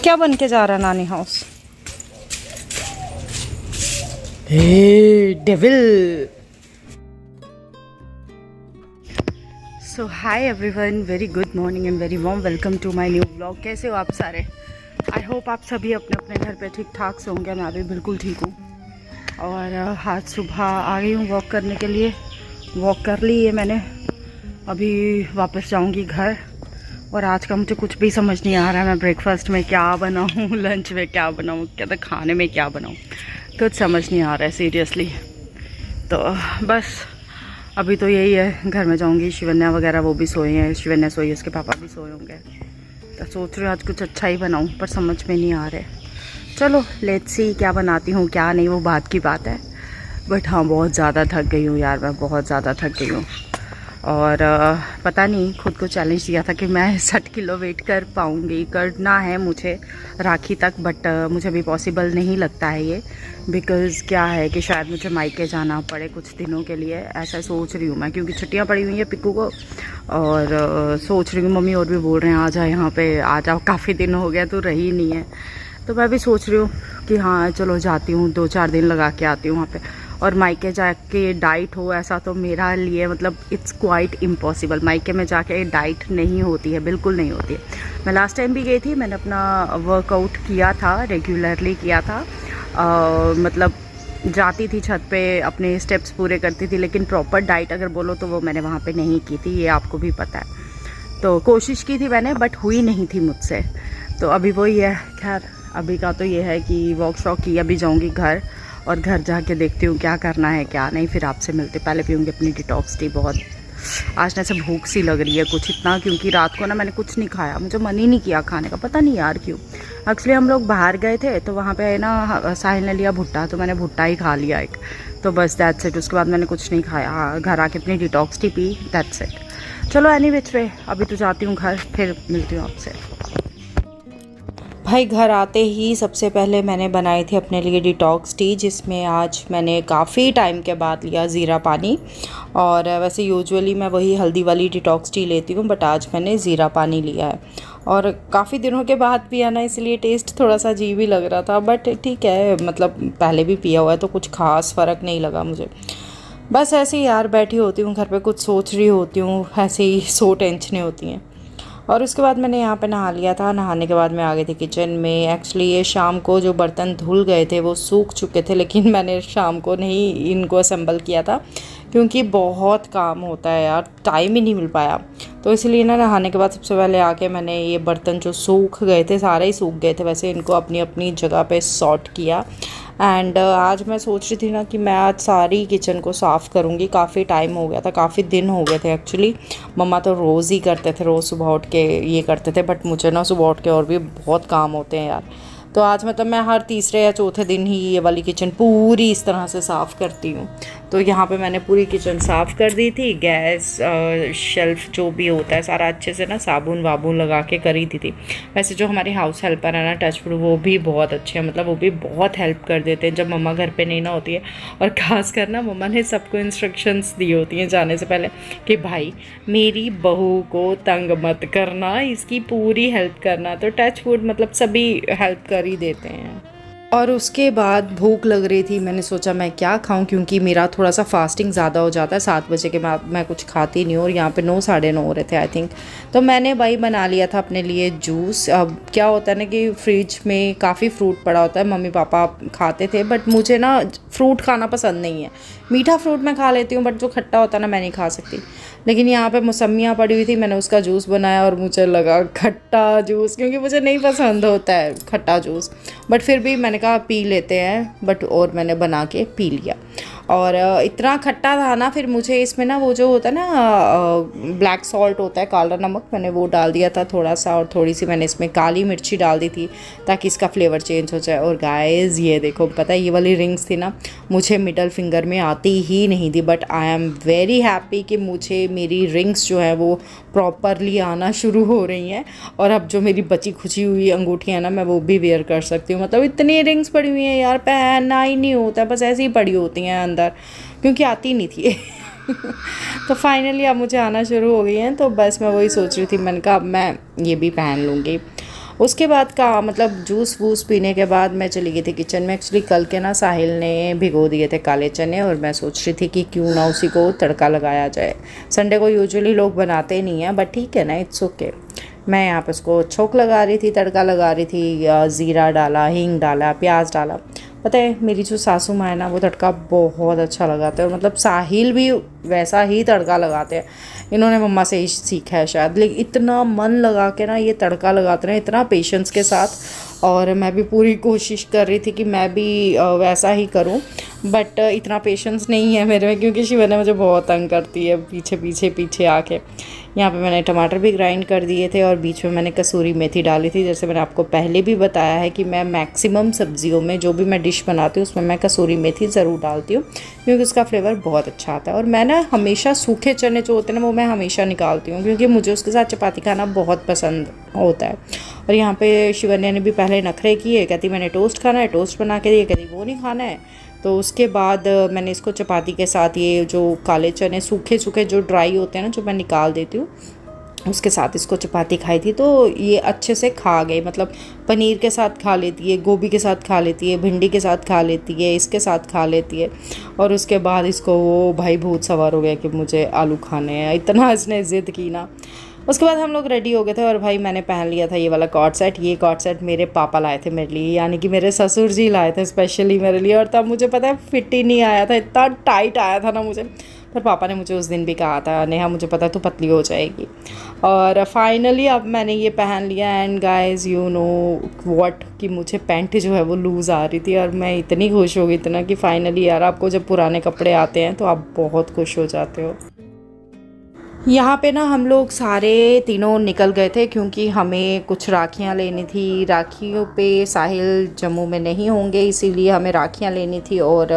क्या बन के जा रहा नानी house? Devil. So hi everyone, very good morning and very warm welcome to my new vlog. कैसे हो आप सारे? आई होप आप सभी अपने अपने घर पे ठीक ठाक से होंगे। मैं भी बिल्कुल ठीक हूँ। और आज सुबह आ गई हूँ वॉक करने के लिए। वॉक कर ली है मैंने, अभी वापस जाऊँगी घर। और आज का मुझे कुछ भी समझ नहीं आ रहा है, मैं ब्रेकफास्ट में क्या बनाऊँ, लंच में क्या बनाऊँ, क्या तो खाने में क्या बनाऊँ, कुछ समझ नहीं आ रहा है सीरियसली। तो बस अभी तो यही है, घर में जाऊँगी। शिवन्या वगैरह वो भी सोए हैं, शिवन्या सोई है, उसके पापा भी सोए होंगे। तो सोच रही हूँ आज कुछ अच्छा ही बनाऊँ, पर समझ में नहीं आ रहा है। चलो लेट्स सी क्या बनाती हूँ क्या नहीं, वो बात की बात है। बट हाँ, बहुत ज़्यादा थक गई हूँ यार, मैं बहुत ज़्यादा थक गई हूँ। और पता नहीं, खुद को चैलेंज दिया था कि मैं 60 किलो वेट कर पाऊँगी, करना है मुझे राखी तक। बट मुझे भी पॉसिबल नहीं लगता है ये, बिकॉज़ क्या है कि शायद मुझे मायके जाना पड़े कुछ दिनों के लिए, ऐसा सोच रही हूँ मैं। क्योंकि छुट्टियाँ पड़ी हुई हैं पिक्कू को, और सोच रही हूँ, मम्मी और भी बोल रहे हैं आ जा यहाँ पे, आ जाओ, काफ़ी दिन हो गया तो रही नहीं है। तो मैं भी सोच रही हूँ कि हाँ चलो जाती हूँ, 2-4 दिन लगा के आती हूँ वहाँ पे। और मायके जाके डाइट हो ऐसा तो मेरा लिए मतलब इट्स क्वाइट इम्पॉसिबल। मायके में जाके डाइट नहीं होती है, बिल्कुल नहीं होती है। मैं लास्ट टाइम भी गई थी, मैंने अपना वर्कआउट किया था, रेगुलरली किया था। मतलब जाती थी छत पे, अपने स्टेप्स पूरे करती थी, लेकिन प्रॉपर डाइट अगर बोलो तो वो मैंने वहाँ पे नहीं की थी, ये आपको भी पता है। तो कोशिश की थी मैंने, बट हुई नहीं थी मुझसे। तो अभी वही है। खैर अभी का तो ये है कि वॉक शॉक की, अभी जाऊँगी घर, और घर जाके देखती हूँ क्या करना है क्या नहीं, फिर आपसे मिलते। पहले पीऊँगी अपनी डिटॉक्स टी। बहुत आज ना से भूख सी लग रही है कुछ इतना, क्योंकि रात को ना मैंने कुछ नहीं खाया, मुझे मन ही नहीं किया खाने का, पता नहीं यार क्यों। एक्चुअली हम लोग बाहर गए थे तो वहाँ पे ना साहिल ने लिया भुट्टा, तो मैंने भुट्टा ही खा लिया एक। तो बस दैट्स इट, उसके बाद मैंने कुछ नहीं खाया। हाँ, घर आके अपनी detox tea P, that's it. चलो एनी विच वे, अभी तो जाती हूँ घर, फिर मिलती हूँ आपसे। भाई घर आते ही सबसे पहले मैंने बनाई थी अपने लिए डिटॉक्स टी, जिसमें आज मैंने काफ़ी टाइम के बाद लिया ज़ीरा पानी। और वैसे यूजुअली मैं वही हल्दी वाली डिटॉक्स टी लेती हूँ, बट आज मैंने ज़ीरा पानी लिया है। और काफ़ी दिनों के बाद पिया ना, इसलिए टेस्ट थोड़ा सा अजीब ही लग रहा था, बट ठीक है, मतलब पहले भी पिया हुआ है तो कुछ ख़ास फ़र्क नहीं लगा मुझे। बस ऐसे ही यार बैठी होती हूँ घर पे, कुछ सोच रही होती हूँ, ऐसे ही 100 टेंशनें होती हैं। और उसके बाद मैंने यहाँ पे नहा लिया था। नहाने के बाद मैं आ गई थी किचन में। एक्चुअली ये शाम को जो बर्तन धुल गए थे वो सूख चुके थे, लेकिन मैंने शाम को नहीं इनको असेंबल किया था, क्योंकि बहुत काम होता है यार, टाइम ही नहीं मिल पाया। तो इसलिए ना नहाने के बाद सबसे पहले आके मैंने ये बर्तन जो सूख गए थे, सारे ही सूख गए थे वैसे, इनको अपनी अपनी जगह पे सॉर्ट किया। एंड आज मैं सोच रही थी ना कि मैं आज सारी किचन को साफ़ करूँगी। काफ़ी टाइम हो गया था, काफ़ी दिन हो गए थे एक्चुअली। मम्मा तो रोज़ ही करते थे, रोज़ सुबह उठ के ये करते थे, बट मुझे ना सुबह उठ के और भी बहुत काम होते हैं यार। तो आज मतलब मैं हर तीसरे या चौथे दिन ही ये वाली किचन पूरी इस तरह से साफ़ करती हूँ। तो यहाँ पे मैंने पूरी किचन साफ़ कर दी थी, गैस शेल्फ जो भी होता है सारा अच्छे से ना साबुन वाबुन लगा के करी थी। वैसे जो हमारे हाउस हेल्पर है ना टचवुड, वो भी बहुत अच्छे हैं, मतलब वो भी बहुत हेल्प कर देते हैं जब मम्मा घर पे नहीं ना होती है। और ख़ास कर ना मम्मा ने सबको इंस्ट्रक्शंस दी होती हैं जाने से पहले कि भाई मेरी बहू को तंग मत करना, इसकी पूरी हेल्प करना। तो टचवुड मतलब सभी हेल्प कर ही देते हैं। और उसके बाद भूख लग रही थी, मैंने सोचा मैं क्या खाऊं, क्योंकि मेरा थोड़ा सा फास्टिंग ज़्यादा हो जाता है, 7 बजे के बाद मैं कुछ खाती नहीं हूँ। और यहाँ पे 9 साढ़े 9 हो रहे थे आई थिंक। तो मैंने भाई बना लिया था अपने लिए जूस। अब क्या होता है ना कि फ्रिज में काफ़ी फ्रूट पड़ा होता है, मम्मी पापा खाते थे, बट मुझे ना फ्रूट खाना पसंद नहीं है। मीठा फ्रूट मैं खा लेती हूँ, बट जो खट्टा होता है ना मैं नहीं खा सकती। लेकिन यहाँ पे मौसमियाँ पड़ी हुई थी, मैंने उसका जूस बनाया और मुझे लगा खट्टा जूस, क्योंकि मुझे नहीं पसंद होता है खट्टा जूस, बट फिर भी मैंने कहा पी लेते हैं, बट और मैंने बना के पी लिया। और इतना खट्टा था ना, फिर मुझे इसमें ना वो जो होता है ना ब्लैक सॉल्ट होता है, काला नमक, मैंने वो डाल दिया था थोड़ा सा, और थोड़ी सी मैंने इसमें काली मिर्ची डाल दी थी ताकि इसका फ्लेवर चेंज हो जाए। और गाइस ये देखो, पता है ये वाली रिंग्स थी ना, मुझे मिडल फिंगर में आती ही नहीं थी, but I am very happy कि मुझे मेरी रिंग्स जो है वो प्रॉपरली आना शुरू हो रही हैं। और अब जो मेरी बची खुची हुई अंगूठियाँ ना, मैं वो भी वेयर कर सकती हूँ। मतलब इतनी रिंग्स पड़ी हुई हैं यार, पहनना ही नहीं होता, बस ऐसे ही पड़ी होती हैं अंदर, क्योंकि आती नहीं थी तो फाइनली अब मुझे आना शुरू हो गई हैं, तो बस मैं वही सोच रही थी, मैंने कहा अब मैं ये भी पहन लूँगी। उसके बाद का मतलब जूस वूस पीने के बाद मैं चली गई थी किचन में। एक्चुअली कल के ना साहिल ने भिगो दिए थे काले चने, और मैं सोच रही थी कि क्यों ना उसी को तड़का लगाया जाए। संडे को यूजुअली लोग बनाते नहीं हैं, बट ठीक है ना, इट्स ओके। मैं यहाँ पे उसको छोंक लगा रही थी, तड़का लगा रही थी, ज़ीरा डाला, हींग डाला, प्याज डाला। पता है मेरी जो सासू माँ है ना, वो तड़का बहुत अच्छा लगाते हैं, और मतलब साहिल भी वैसा ही तड़का लगाते हैं। इन्होंने मम्मा से ही सीखा है शायद, लेकिन इतना मन लगा के ना ये तड़का लगाते हैं, इतना पेशेंस के साथ। और मैं भी पूरी कोशिश कर रही थी कि मैं भी वैसा ही करूं, बट इतना पेशेंस नहीं है मेरे में, क्योंकि शिवन्या मुझे बहुत तंग करती है पीछे पीछे पीछे आके। यहाँ पे मैंने टमाटर भी ग्राइंड कर दिए थे, और बीच में मैंने कसूरी मेथी डाली थी। जैसे मैंने आपको पहले भी बताया है कि मैं मैक्सिमम सब्जियों में जो भी मैं डिश बनाती हूँ उसमें मैं कसूरी मेथी ज़रूर डालती हूँ, क्योंकि उसका फ्लेवर बहुत अच्छा आता है। और मैं ना हमेशा सूखे चने जो होते हैं ना, वो मैं हमेशा निकालती हूँ, क्योंकि मुझे उसके साथ चपाती खाना बहुत पसंद होता है। और यहाँ पे शिवन्या ने भी पहले नखरे किए, कहती मैंने टोस्ट खाना है, टोस्ट बना के दिए, कहती वो नहीं खाना है। तो उसके बाद मैंने इसको चपाती के साथ, ये जो काले चने सूखे सूखे जो ड्राई होते हैं ना, जो मैं निकाल देती हूँ, उसके साथ इसको चपाती खाई थी। तो ये अच्छे से खा गई, मतलब पनीर के साथ खा लेती है, गोभी के साथ खा लेती है, भिंडी के साथ खा लेती है, इसके साथ खा लेती है। और उसके बाद इसको वो भाई भूत सवार हो गया कि मुझे आलू खाने हैं, इतना इसने ज़िद की ना। उसके बाद हम लोग रेडी हो गए थे, और भाई मैंने पहन लिया था ये वाला कॉर्ड सेट। ये कॉर्ड सेट मेरे पापा लाए थे मेरे लिए, यानी कि मेरे ससुर जी लाए थे स्पेशली मेरे लिए। और तब मुझे पता है फिट ही नहीं आया था, इतना टाइट आया था ना मुझे। पर पापा ने मुझे उस दिन भी कहा था, नेहा मुझे पता है तू पतली हो जाएगी। और फाइनली अब मैंने ये पहन लिया, and guys you know what, कि मुझे पैंट जो है वो लूज़ आ रही थी, और मैं इतनी खुश हो गई इतना कि फाइनली यार, आपको जब पुराने कपड़े आते हैं तो आप बहुत खुश हो जाते हो। यहाँ पे ना हम लोग सारे तीनों निकल गए थे, क्योंकि हमें कुछ राखियाँ लेनी थी। राखियों पे साहिल जम्मू में नहीं होंगे, इसीलिए हमें राखियाँ लेनी थी। और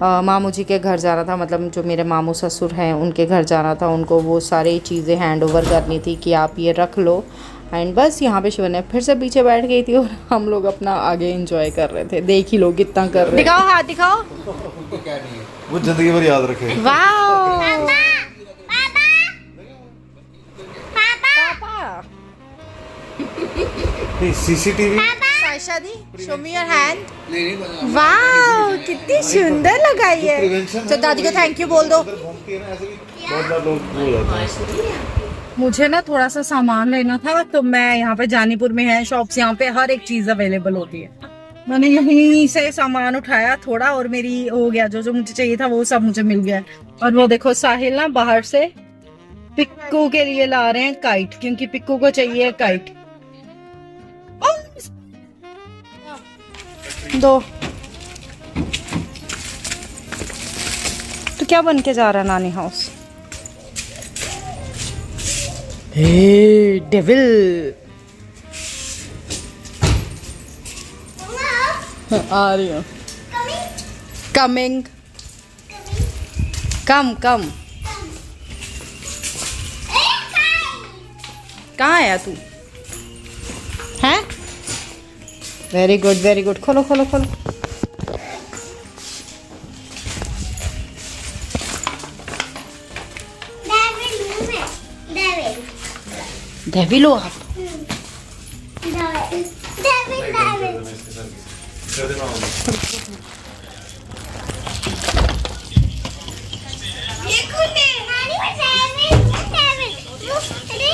मामू जी के घर जाना था, मतलब जो मेरे मामू ससुर हैं उनके घर जाना था, उनको वो सारी चीज़ें हैंड ओवर करनी थी कि आप ये रख लो। एंड बस यहाँ पे शिवन्या फिर से पीछे बैठ गई थी, और हम लोग अपना आगे एंजॉय कर रहे थे। देख ही लोग कितना कर रहे हैं। दिखाओ हाथ दिखाओ, वो जिंदगी भर याद रखे। वाह CCTV. Saisha the show me your hand. वाह कितनी सुंदर लगाई है। तो दादी को थैंक यू बोल दो। मुझे ना थोड़ा सा सामान लेना था, तो मैं यहाँ पे जानीपुर में है शॉप्स, यहाँ पे हर एक चीज अवेलेबल होती है। मैंने यहीं से सामान उठाया थोड़ा, और मेरी हो गया जो जो मुझे चाहिए था वो सब मुझे मिल गया। और वो देखो साहिल ना बाहर से पिक्कू के लिए ला रहे हैं काइट, क्योंकि पिक्कू को चाहिए काइट। दो तो क्या बन के जा रहा है नानी हाउस? हे डेविल, आ रही हूँ। कमिंग, कम कम। कहाँ आया तू? हैं? Very good very good. खोलो खोलो खोलो। डेविल हो आप?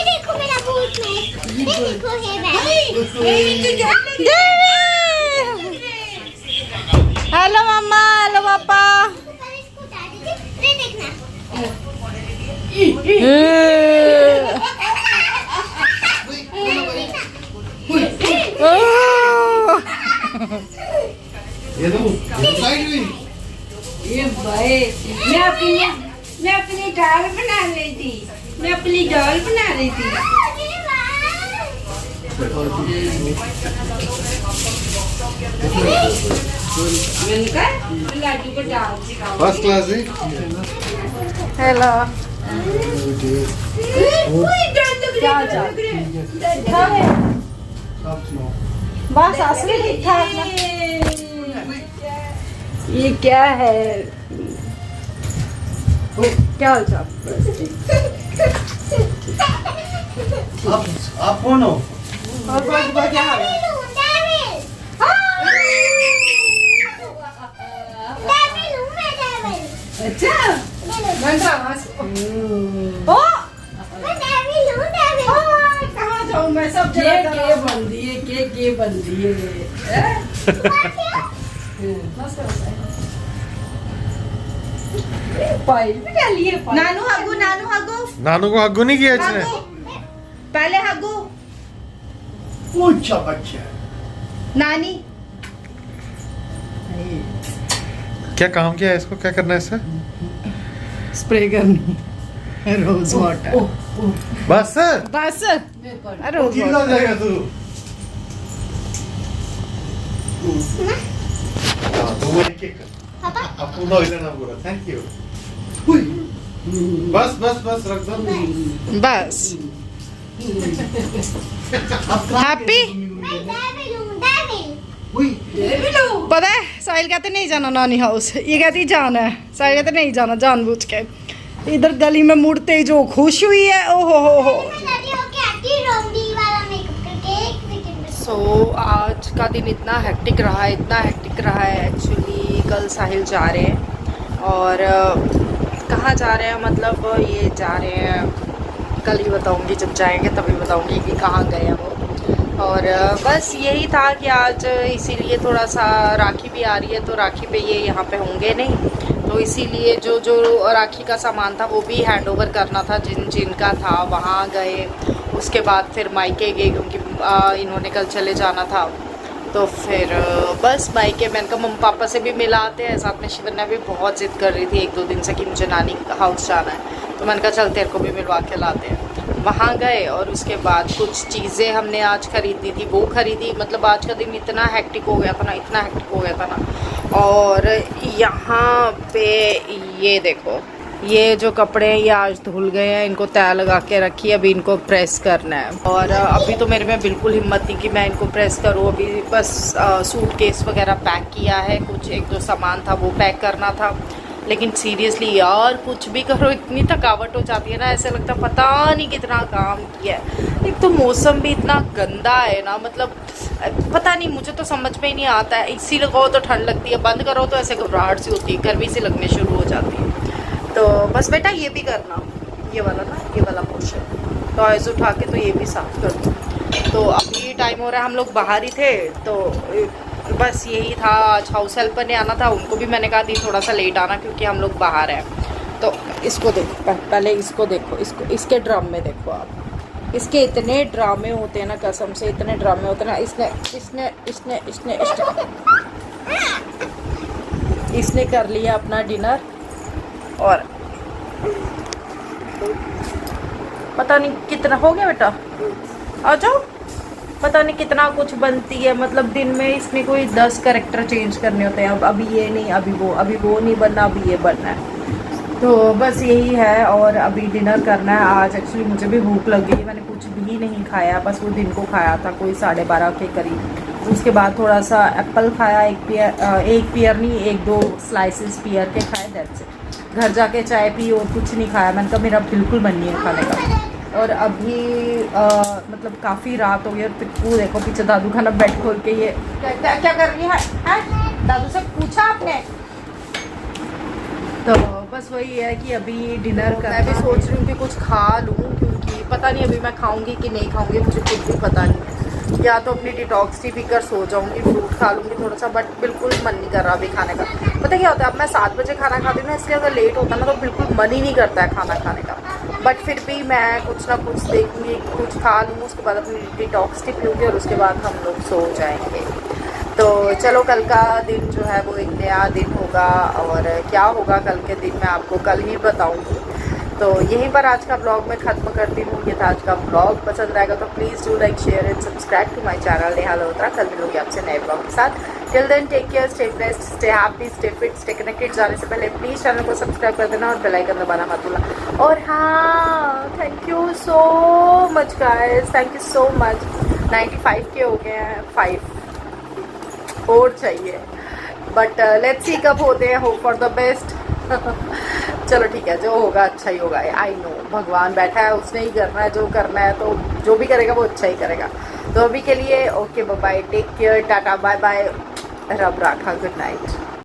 देखो मेरा बूट में, देखो हेलो मम्मा, हेलो पापा। ये भाई मैं अपनी दाल बना रही थी, मैं अपनी दाल बना रही थी। लाडू को डाल सिखाओ। फर्स्ट क्लास है। हेलो। बस असली ठीक ठाक ना। ये क्या है? क्या हाल चाल? आप कौन हो? और बाबा क्या हाल है? अच्छा घंटा ओ कहाँ जाऊँ मैं? सब जगह के बन दिए पाई भी डालिए। नानू हगू, नानू हगू, नानू को हग्गू नहीं किया इसने? पहले हगू। अच्छा बच्चा नानी क्या काम किया है इसको? क्या करना है इससे? स्प्रे करनी रोज वाटर। बस बस अरे गीला हो जाएगा तू। हाँ, तो वो एक एक अब पूरा इधर ना पूरा। Thank you. बस बस बस रख दो। बस हैप्पी। पता है साहिल कहते नहीं जाना नानी हाउस, ये कहती जाना है। साहिल कहते नहीं जाना जानबूझ के। इधर गली में मुड़ते ही जो खुश हुई है, ओहो हो। सो आज का दिन इतना हेक्टिक रहा है, इतना हेक्टिक रहा है। एक्चुअली कल साहिल जा रहे हैं और कहाँ जा रहे हैं मतलब ये जा रहे हैं, कल ही बताऊंगी, जब जाएंगे तभी बताऊंगी कि कहाँ गए हैं वो। और बस यही था कि आज इसीलिए थोड़ा सा राखी भी आ रही है तो राखी पे ये यहाँ पे होंगे नहीं, तो इसीलिए जो जो राखी का सामान था वो भी हैंड ओवर करना था जिनका था। वहाँ गए, उसके बाद फिर मायके गए क्योंकि इन्होंने कल चले जाना था। तो फिर बस मायके मैंने कहा मम्मी पापा से भी मिला आते हैं। साथ में शिवन्या भी बहुत ज़िद कर रही थी 1-2 दिन से कि मुझे नानी हाउस जाना है, तो मैंने कहा चल तेरे को भी मिलवा के लाते हैं। वहाँ गए और उसके बाद कुछ चीज़ें हमने आज खरीदी थी, वो खरीदी। मतलब आज का दिन इतना हेक्टिक हो गया था ना, इतना हेक्टिक हो गया था ना। और यहाँ पे ये देखो, ये जो कपड़े हैं ये आज धुल गए हैं, इनको तय लगा के रखी, अभी इनको प्रेस करना है। और अभी तो मेरे में बिल्कुल हिम्मत नहीं कि मैं इनको प्रेस करूँ। अभी बस सूटकेस वगैरह पैक किया है, कुछ 1-2 सामान था वो पैक करना था। लेकिन सीरियसली यार कुछ भी करो इतनी थकावट हो जाती है ना, ऐसे लगता है पता नहीं कितना काम किया है। एक तो मौसम भी इतना गंदा है ना, मतलब पता नहीं, मुझे तो समझ में ही नहीं आता है। एसी लगाओ तो ठंड लगती है, बंद करो तो ऐसे घबराहट सी होती है, गर्मी सी लगने शुरू हो जाती है। तो बस बेटा ये भी करना, ये वाला ना, ये वाला पोर्शन टॉयज उठा के तो ये भी साफ कर दो। तो अभी टाइम हो रहा है, हम लोग बाहर ही थे तो बस यही था। आज हाउस हेल्पर ने आना था, उनको भी मैंने कहा दी थोड़ा सा लेट आना क्योंकि हम लोग बाहर हैं। तो इसको देखो, पहले इसको देखो, इसको इसके ड्राम में देखो आप, इसके इतने ड्रामे होते हैं ना, कसम से इतने ड्रामे होते हैं ना। इसने इसने इसने इसने इसने कर लिया अपना डिनर और पता नहीं कितना हो गया बेटा, आ जाओ। पता नहीं कितना कुछ बनती है, मतलब दिन में इसमें कोई 10 कैरेक्टर चेंज करने होते हैं। अब अभी ये नहीं, अभी वो नहीं बनना, अभी ये बनना है। तो बस यही है और अभी डिनर करना है। आज एक्चुअली मुझे भी भूख लग गई, मैंने कुछ भी नहीं खाया, बस वो दिन को खाया था कोई 12:30 के करीब। उसके बाद थोड़ा सा एप्पल खाया, एक पियर नहीं, 1-2 स्लाइसेस पियर के खाए, दैट्स इट। घर जाके चाय पी और कुछ नहीं खाया। मैंने कहा मेरा बिल्कुल मन नहीं है खाने का। और अभी मतलब काफ़ी रात हो गई और पिट्टू देखो पीछे दादू खाना बेड खोल के ये क्या कर रही है? दादू से पूछा आपने? तो बस वही है कि अभी डिनर कर, मैं भी सोच रही हूँ कि कुछ खा लूँ क्योंकि पता नहीं अभी मैं खाऊंगी कि नहीं खाऊंगी, मुझे कुछ भी पता नहीं है। या तो अपनी डिटॉक्स टी पीकर सो जाऊंगी, फ्रूट खा लूँगी थोड़ा सा, बट बिल्कुल मन नहीं कर रहा अभी खाने का। पता क्या होता है, अब मैं 7 बजे खाना खाती हूँ ना, इसलिए अगर लेट होता है ना तो बिल्कुल मन ही नहीं करता है खाना खाने का। बट फिर भी मैं कुछ ना कुछ देखूँगी, कुछ खा लूँगी, उसके बाद अपनी डिटॉक्स टी पीऊँगी और उसके बाद हम लोग सो जाएंगे। तो चलो कल का दिन जो है वो एक नया दिन होगा और क्या होगा कल के दिन मैं आपको कल ही बताऊँगी। तो यहीं पर आज का ब्लॉग मैं ख़त्म करती हूँ। ये था आज का ब्लॉग, पसंद आएगा तो please do like share and subscribe to my channel Neha Lotra. कल मिलूंगी आपसे नए ब्लॉग के साथ। Till then take care, stay blessed, stay happy, stay fit, stay connected. जाने से पहले प्लीज़ चैनल को सब्सक्राइब कर देना और बेल आइकन दबाना मत भूलना। और हाँ, thank you so much guys, thank you so much. 95 के हो गए हैं, 5 और चाहिए, बट लेट्स सी कब होते हैं, होप फॉर द बेस्ट। चलो ठीक है, जो होगा अच्छा ही होगा। आई नो, भगवान बैठा है, उसने ही करना है जो करना है, तो जो भी करेगा वो अच्छा ही करेगा। तो अभी के लिए okay, bye bye, take care, tata bye bye, रब राखा, गुड नाइट।